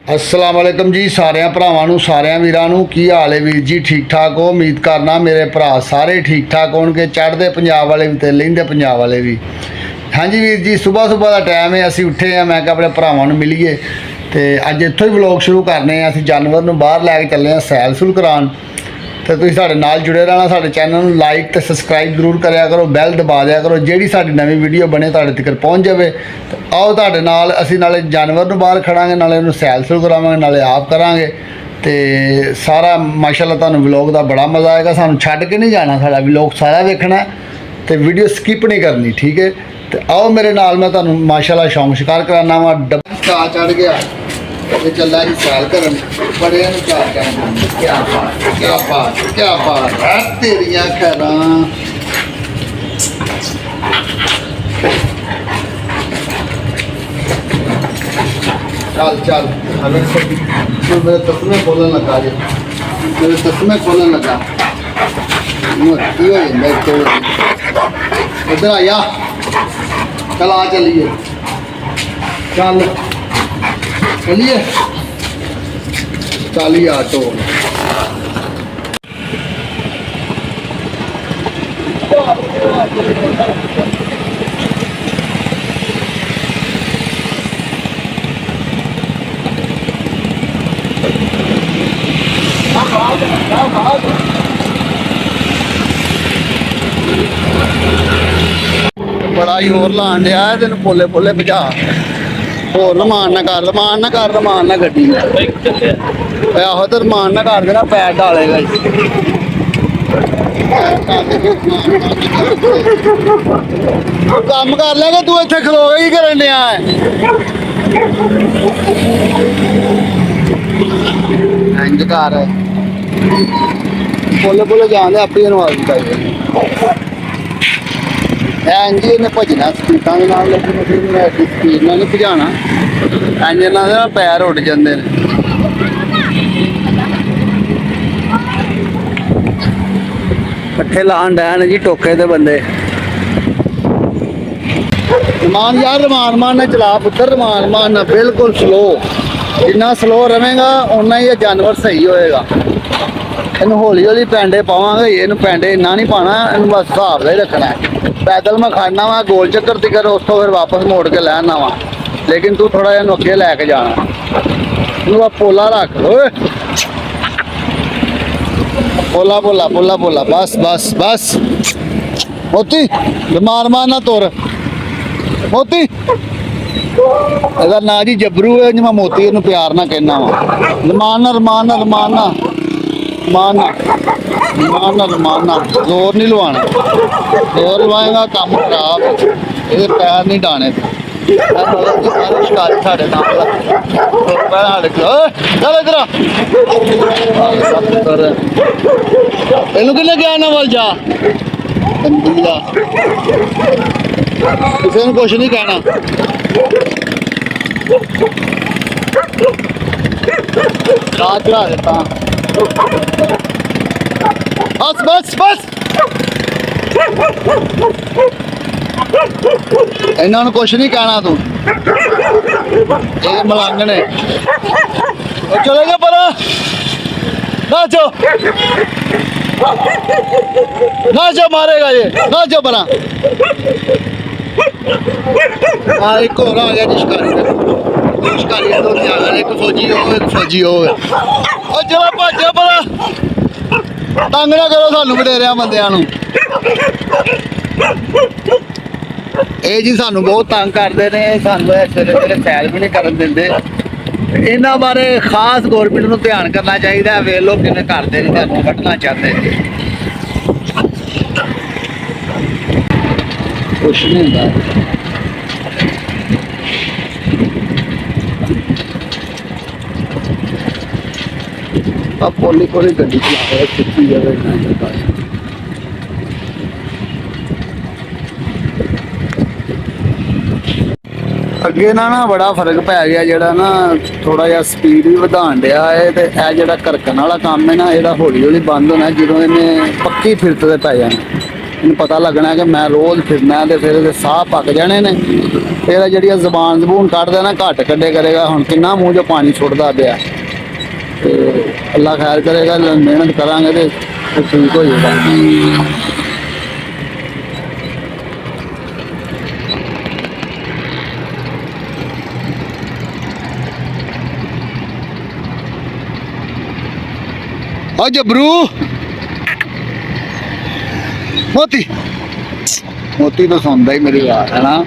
अस्सलाम वालेकुम जी सारिਆਂ ਭਰਾਵਾਂ ਨੂੰ ਸਾਰਿਆਂ ਵੀਰਾਂ ਨੂੰ ਕੀ ਹਾਲ ਹੈ ਵੀਰ ਜੀ ਠੀਕ ਠਾਕ ਹੋ ਉਮੀਦ ਕਰਨਾ ਮੇਰੇ ਭਰਾ ਸਾਰੇ ਠੀਕ ਠਾਕ ਹੋਣਗੇ ਚੜ੍ਹਦੇ ਪੰਜਾਬ ਵਾਲੇ ਵੀ ਤੇ ਲਹਿੰਦੇ ਪੰਜਾਬ ਵਾਲੇ ਵੀ ਹਾਂਜੀ ਵੀਰ ਜੀ ਸਵੇਰ ਦਾ ਟਾਈਮ ਹੈ ਅਸੀਂ ਉੱਠੇ ਆ ਮੈਂ ਕਿਹਾ ਆਪਣੇ ਭਰਾਵਾਂ ਨੂੰ ਮਿਲੀਏ ਤੇ ਅੱਜ ਇੱਥੋਂ ਹੀ ਵਲੌਗ ਸ਼ੁਰੂ ਕਰਨੇ ਆ ਅਸੀਂ ਜਾਨਵਰ ਨੂੰ ਬਾਹਰ ਲੈ ਕੇ ਚੱਲੇ ਆ ਸੈਲ ਸੁਲ ਕਰਾਉਣ ਤੇ ਤੁਸੀਂ ਸਾਡੇ ਨਾਲ ਜੁੜੇ ਰਹਿਣਾ ਸਾਡੇ ਚੈਨਲ ਨੂੰ ਲਾਈਕ ਤੇ ਸਬਸਕ੍ਰਾਈਬ ਜ਼ਰੂਰ ਕਰਿਆ ਕਰੋ ਬੈਲ ਦਬਾ ਦਿਆ ਕਰੋ ਜਿਹੜੀ ਸਾਡੀ ਨਵੀਂ ਵੀਡੀਓ ਬਣੇ ਤੁਹਾਡੇ ਤੱਕ ਪਹੁੰਚ ਜਾਵੇ ਤੇ ਆਓ ਤੁਹਾਡੇ ਨਾਲ ਅਸੀਂ ਨਾਲੇ ਜਾਨਵਰ ਨੂੰ ਬਾਹਰ ਖੜਾਂਗੇ ਨਾਲੇ ਉਹਨੂੰ ਸੈਲ ਸੁਲ ਕਰਾਵਾਂਗੇ ਨਾਲੇ ਆਪ ਕਰਾਂਗੇ ਤੇ ਸਾਰਾ ਮਾਸ਼ਾਅੱਲਾ ਤੁਹਾਨੂੰ ਵਲੌਗ ਦਾ ਬੜਾ ਮਜ਼ਾ ਆਏਗਾ ਸਾਨੂੰ ਛੱਡ ਕੇ ਨਹੀਂ ਜਾਣਾ ਸਾਡਾ ਵਲੌਗ ਸਾਰਾ ਵੇਖਣਾ ਤੇ ਵੀਡੀਓ ਸਕਿਪ ਨਹੀਂ ਕਰਨੀ ਠੀਕ ਹੈ ਤੇ ਆਓ ਮੇਰੇ ਨਾਲ ਮੈਂ ਤੁਹਾਨੂੰ ਮਾਸ਼ਾਅੱਲਾ ਸ਼ੌਂਕ ਸ਼ਿਕਾਰ ਕਰਾਉਣਾ ਵਾ ਡੱਬਾ ਚੜ ਗਿਆ ये चल रहा है साल कर बड़े क्या कहना क्या बात है तेरिया खैरा चल चल अगर मेरे तस्मे खोलने लगा मेरे तस्मे खोलने लगा इधर आया चल आ चलिए चल चलिए चाली ऑटो बड़ा ही होर लान दिया है तेन पोले पोले भजा होर रमान ना रमान ना गड्डी आहो तो रमान ना कर देना पैर डालेगा काम कर लेगा तू इतने खलोगा की करन दिया है इंज कर बोले बोले जान दे अपनी आवाज चाहिए इंज इन्हें भजना स्पीडा के नाल लेकिन स्पीड नाल नहीं भजाना इंज इन्होंने ना पैर उड़ जाते हैं पट्ठे लान डैन जी टोके दे बंदे रमान यार रमान ने चला पुत्र रमान बिल्कुल स्लो जिन्ना स्लो रहेगा उन्ना ही जानवर सही होएगा इन हौली हौली पैंडे पावे इन पैंडे इन्ना नहीं पाना इन बस हिसाब का ही रखना है पैदल मैं खड़ना वा गोल चक्कर तिकर उस तो फिर वापस मोड़ के लैना वा लेकिन तू थोड़ा जहा अगे लैके जाना पोला रख पोला पोला पोला पोला बस बस बस मोती मार मार ना तुर मोती अगर ना जी जबरू है जी मैं मोती इन प्यार ना कहना वा रमाना रमाना रमाना रमाना रमाना रमाना जोर नहीं लवाना जोर लवाएगा काम खराब ये पैर नहीं डाने शिकारी साढ़े नाल इन कि गया ना वल जा किसी ने कुछ नहीं कहना चढ़ा देता बस बस बस इन्होंने कुछ नहीं कहना तू ये मलंग ने चले गए पर नाचो नाचो मारेगा ये नाचो बना हाँ एक और आ गया शिकारी एक फौजी हो गया और चलो भाजो बड़ा तंग ना करो सानू वडेरिया बंदियां नू ਇਹ ਜੀ ਸਾਨੂੰ ਬਹੁਤ ਤੰਗ ਕਰਦੇ ਨੇ ਸਾਨੂੰ ਸਵੇਰੇ ਸੈਲ ਵੀ ਨਹੀਂ ਕਰਨ ਦਿੰਦੇ ਇਹਨਾਂ ਬਾਰੇ ਖਾਸ ਗੌਰਮੈਂਟ ਨੂੰ ਧਿਆਨ ਕਰਨਾ ਚਾਹੀਦਾ ਵੇਖ ਲੋ ਕਿੰਨੇ ਕਰਦੇ ਨੇ ਤੁਹਾਨੂੰ ਕੱਢਣਾ ਚਾਹੁੰਦੇ ਕੁਛ ਨਹੀਂ ਹੁੰਦਾ ਆ ਪੋਲੀ ਕੋਲੀ ਗੱਡੀ ਚਲਾ ਰਿਹਾ ਕਿੱਥੇ ਜਾਵੇ ਨਾ ਜਾਂਦਾ ਅੱਗੇ ਨਾ ਬੜਾ ਫਰਕ ਪੈ ਗਿਆ ਜਿਹੜਾ ਨਾ ਥੋੜਾ ਜਿਹਾ ਸਪੀਡ ਵੀ ਵਧਾਣ ਡਿਆ ਹੈ ਤੇ ਇਹ ਜਿਹੜਾ ਕਰਕਣ ਵਾਲਾ ਕੰਮ ਹੈ ਨਾ ਇਹਦਾ ਹੌਲੀ ਹੌਲੀ ਬੰਦ ਹੋਣਾ ਜਦੋਂ ਇਹਨੇ ਪੱਕੀ ਫਿਰਤ ਤੇ ਪੈ ਜਾਣਾ ਇਹਨੂੰ ਪਤਾ ਲੱਗਣਾ ਕਿ ਮੈਂ ਰੋਜ਼ ਫਿਰਨਾ ਤੇ ਫਿਰ ਇਹਦੇ ਸਾਹ ਪੱਕ ਜਾਣੇ ਨੇ। ਫਿਰ ਇਹ ਜਿਹੜੀਆਂ ਜ਼ਬਾਨ ਜ਼ਬੂਨ ਕੱਢਦਾ ਨਾ ਘੱਟ ਕੱਢੇ ਕਰੇਗਾ। ਹੁਣ ਕਿੰਨਾ ਮੂੰਹ 'ਚੋਂ ਪਾਣੀ ਛੁੱਟਦਾ ਪਿਆ। ਤੇ ਅੱਲਾ ਖੈਰ ਕਰੇਗਾ, ਮਿਹਨਤ ਕਰਾਂਗੇ ਤੇ ਠੀਕ ਹੋ ਜਾਏਗਾ। ਆ ਜਬਰੂ ਮੋਤੀ ਮੋਤੀ ਤਾਂ ਸੁਣਦਾ ਹੀ ਮੇਰੀ ਆਵਾਜ਼ ਹੈ ਨਾ।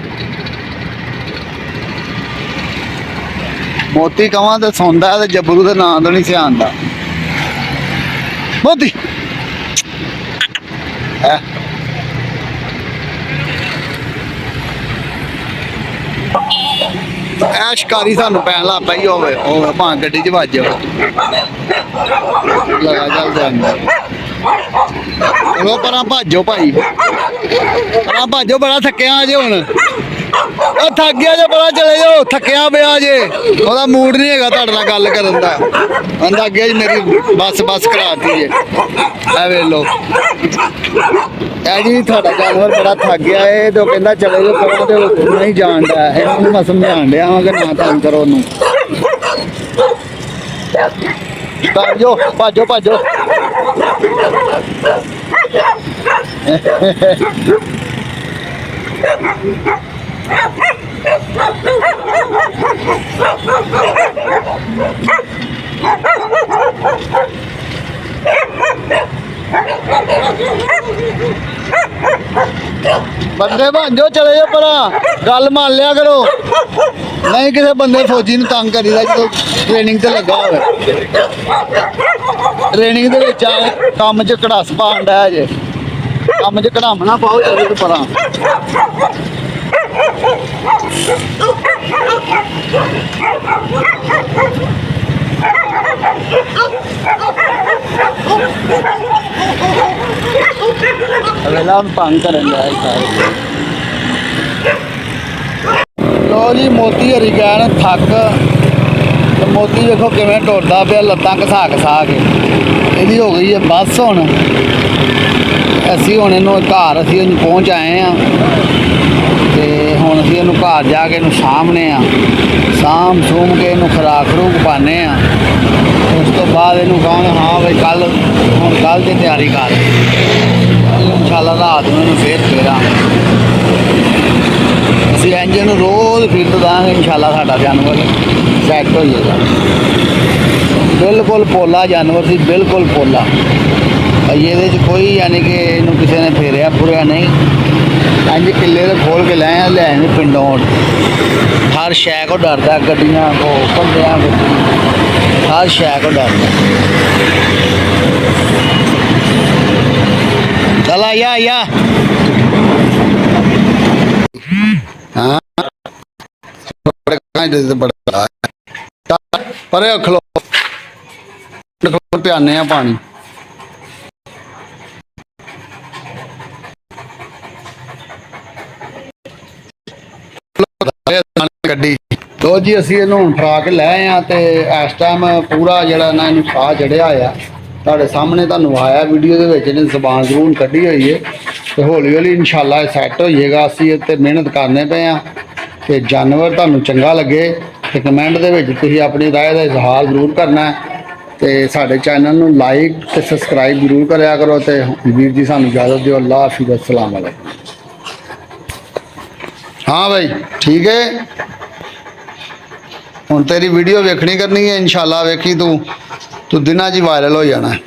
ਮੋਤੀ ਕਵਾਂ ਤੇ ਸੁਣਦਾ ਤੇ ਜਬਰੂ ਦੇ ਨਾਂ ਤੋਂ ਨਹੀਂ ਸਿਆਣਦਾ। ਮੋਤੀ ਐ ਸ਼ਿਕਾਰੀ ਸਾਨੂੰ ਪੈਣ ਲੱਗ ਪਈ ਹੋਵੇ ਭਾਂ ਗੱਡੀ 'ਚ ਵੱਜ ਲਗਾ ਚੱਲਦੇ ਅੰਦਰ। ਚਲੋ ਪਰਾਂ ਭਾਜੋ ਭਾਈ, ਪਰਾਂ ਭਾਜੋ, ਬੜਾ ਥੱਕਿਆ ਜੇ ਹੁਣ। ਉਹ ਥੱਕ ਗਿਆ ਜੇ, ਪਰਾਂ ਚਲੇ ਜਾਓ, ਥੱਕਿਆ ਪਿਆ ਜੇ। ਉਹਦਾ ਮੂਡ ਨਹੀਂ ਹੈਗਾ ਤੁਹਾਡੇ ਨਾਲ ਗੱਲ ਕਰਨ ਦਾ। ਕਹਿੰਦਾ ਅੱਗੇ ਜੀ ਮੇਰੀ ਬੱਸ ਕਰਾਤੀ ਜੇ। ਐ ਵੇਖ ਲੋ ਇਹ ਜੀ ਤੁਹਾਡਾ ਜਾਨਵਰ ਬੜਾ ਥੱਕ ਗਿਆ ਏ ਤੇ ਉਹ ਕਹਿੰਦਾ ਚਲੇ ਜਾਓ ਪਰਾਂ, ਤੇ ਨਹੀਂ ਜਾਣਦਾ। ਇਹਨੂੰ ਮੈਂ ਸਮਝਾਉਣ ਡਿਆ ਵਾਂ ਕਿ ਨਾ ਤੰਗ ਕਰੋ ਉਹਨੂੰ। ਭਾਜੋ ਭਾਜੋ ਭਾਜੋ। ਬੰਦੇ ਭਾਂਜੋ, ਚਲੇ ਜਾਓ ਪਰਾਂ, ਗੱਲ ਮੰਨ ਲਿਆ ਕਰੋ। ਨਹੀਂ ਕਿਸੇ ਬੰਦੇ ਫੌਜੀ ਨੂੰ ਤੰਗ ਕਰੀਦਾ ਜਦੋਂ ਟ੍ਰੇਨਿੰਗ ਤੇ ਲੱਗਾ ਹੋਵੇ। ਟ੍ਰੇਨਿੰਗ ਦੇ ਵਿੱਚ ਆ ਕੰਮ 'ਚ ਕੜਾਸ ਪਾਉਣ ਡਿਆ ਜੇ। ਕੰਮ 'ਚ ਕੜਾਮਣਾ ਪਾਓ, ਚਲੇ ਜਾਓ ਪਰਾਂ। ਅਗਲਾ ਨੂੰ ਤੰਗ ਕਰਨ ਡਿਆ ਸਾਰੇ। ਲੋ ਜੀ ਮੋਤੀ ਹਰੀ ਗਏ ਨੇ ਥੱਕ, ਤੇ ਮੋਤੀ ਵੇਖੋ ਕਿਵੇਂ ਟੁਰਦਾ ਪਿਆ ਲੱਤਾਂ ਘਸਾ ਕੇ। ਇਹਦੀ ਹੋ ਗਈ ਹੈ ਬੱਸ ਹੁਣ। ਅਸੀਂ ਹੁਣ ਇਹਨੂੰ ਘਰ ਅਸੀਂ ਇਹਨੂੰ ਪਹੁੰਚ ਆਏ ਹਾਂ ਤੇ ਹੁਣ ਅਸੀਂ ਇਹਨੂੰ ਘਰ ਜਾ ਕੇ ਇਹਨੂੰ ਸਾਂਭਣੇ ਆ। ਸਾਂਭ ਸੂਮ ਕੇ ਇਹਨੂੰ ਖੁਰਾਕ ਪਾਉਂਦੇ ਆ। ਉਸ ਤੋਂ ਬਾਅਦ ਇਹਨੂੰ ਕਹਾਂਗੇ ਹਾਂ ਬਈ ਕੱਲ੍ਹ ਦੀ ਤਿਆਰੀ ਕਰ। ਇਨਸ਼ਾਅੱਲਾ ਰਾਤ ਨੂੰ ਇਹਨੂੰ ਫੇਰਾਂਗੇ। ਅਸੀਂ ਇੰਜਨ ਨੂੰ ਰੋਜ਼ ਫਿਰਤ ਦਾਂਗੇ। ਇਨਸ਼ਾਅੱਲਾ ਸਾਡਾ ਜਾਨਵਰ ਸੈੱਟ ਹੋ ਜਾਏਗਾ। ਬਿਲਕੁਲ ਪੋਲਾ ਜਾਨਵਰ ਸੀ, ਬਿਲਕੁਲ ਪੋਲਾ। ਇਹਦੇ 'ਚ ਕੋਈ ਯਾਨੀ ਕਿ ਇਹਨੂੰ ਕਿਸੇ ਨੇ ਫੇਰਿਆ ਫੁਰਿਆ ਨਹੀਂ। ਇੰਜ ਕਿੱਲੇ ਦੇ ਖੋਲ ਕੇ ਲੈ ਆਏ ਪਿੰਡੋਂ। ਹਰ ਸ਼ੈ ਕੋ ਡਰਦਾ, ਗੱਡੀਆਂ ਕੋ, ਬੰਦਿਆਂ ਕੋ, ਹਰ ਸ਼ੈ ਕੋ ਡਰਦਾ। चल आया हाँ परे खलो पियाने पानी। गड्डी तो जी असी इन्हू फरा के लै आए हैं। तो इस टाइम पूरा जरा ना इन साह चढ़िया होया तुहाडे सामने तुहानू आया वीडियो के विच इन्हें जबान जबून कढ़ी हुई है। तो हौली हौली इंशाअल्लाह सैट हो जाएगा। असी इत्ते मेहनत करने पे हाँ। तो जानवर तुहानू चंगा लगे तो कमेंट दे विच तुसीं अपनी राय का इजहार जरूर करना है। तो साडे चैनल नू लाइक तो सबसक्राइब जरूर करया करो। तो वीर जी सानू इजाजत दिओ। अल्लाह हाफिज़, अस्सलाम वालेकुम। हाँ भाई ठीक है, हुण तेरी वीडियो वेखनी करनी है इंशाअल्लाह। वेखी तू दिनां च वायरल हो जाना है।